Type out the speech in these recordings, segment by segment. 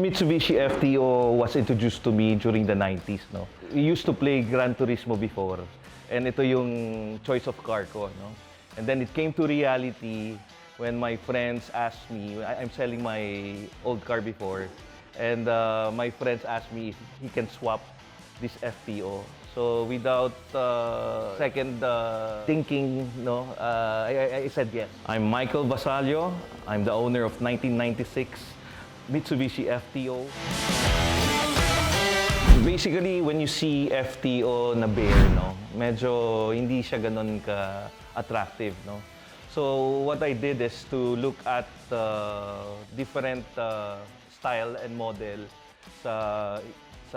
Mitsubishi FTO was introduced to me during the 90s, no. We used to play Gran Turismo before, and ito yung choice of car ko, no. And then it came to reality when my friends asked me, I'm selling my old car before, and my friends asked me if he can swap this FTO. So without second thinking, no, I said yes. I'm Michael Basalio. I'm the owner of 1996 Mitsubishi FTO. Basically, when you see FTO na bear, no, medyo hindi siya ganun ka-attractive, no. So what I did is to look at different style and model sa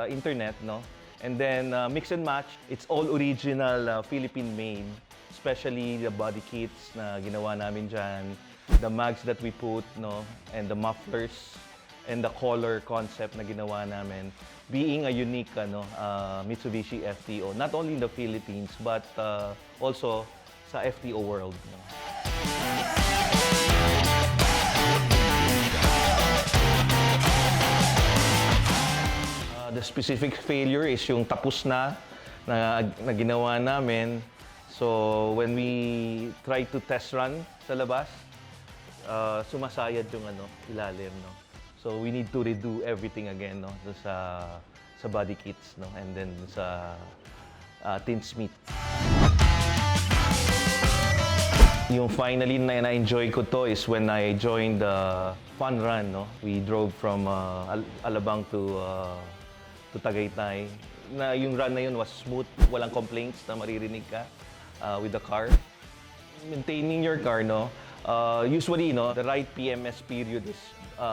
internet, no. And then mix and match. It's all original Philippine made, especially the body kits na ginawa namin dyan, the mags that we put, no, and the mufflers and the color concept na ginawa namin, being a unique Mitsubishi FTO, not only in the Philippines but also sa FTO world. No? The specific failure is yung tapos na ginawa namin. So when we try to test run sa labas, sumasayad yung ilalim, no. So we need to redo everything again, no, sa body kits, no, and then sa tinsmith. Yung finally na-enjoy ko to is when I joined the fun run, no. We drove from Alabang to Tagaytay. Na yung run na yun was smooth, walang complaints na maririnig ka with the car. Maintaining your car, no, usually, no, the right PMS period is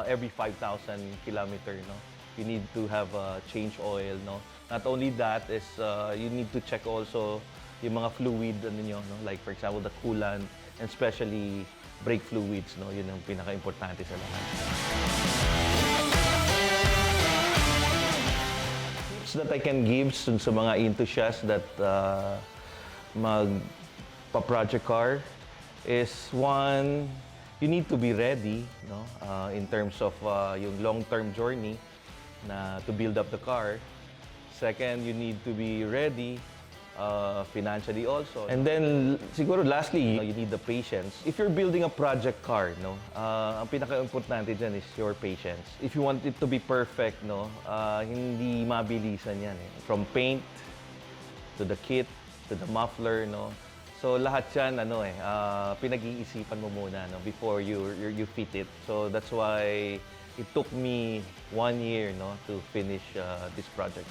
every 5,000 kilometer, no. You need to have change oil, no. Not only that is you need to check also yung mga fluid no, like for example the coolant and especially brake fluids, no. Yun ang pinaka-importante sa lahat. Tips that I can give sa mga enthusiasts that magpa-project car is one, you need to be ready, no, in terms of yung long-term journey to build up the car. Second, you need to be ready financially also. And then, siguro lastly, you need the patience. If you're building a project car, no, ang pinaka-importante dyan is your patience. If you want it to be perfect, no, hindi mabilisan yan. From paint, to the kit, to the muffler, no. So lahat yan, pinag-iisipan mo muna, no, before you fit it. So that's why it took me 1 year, no, to finish this project.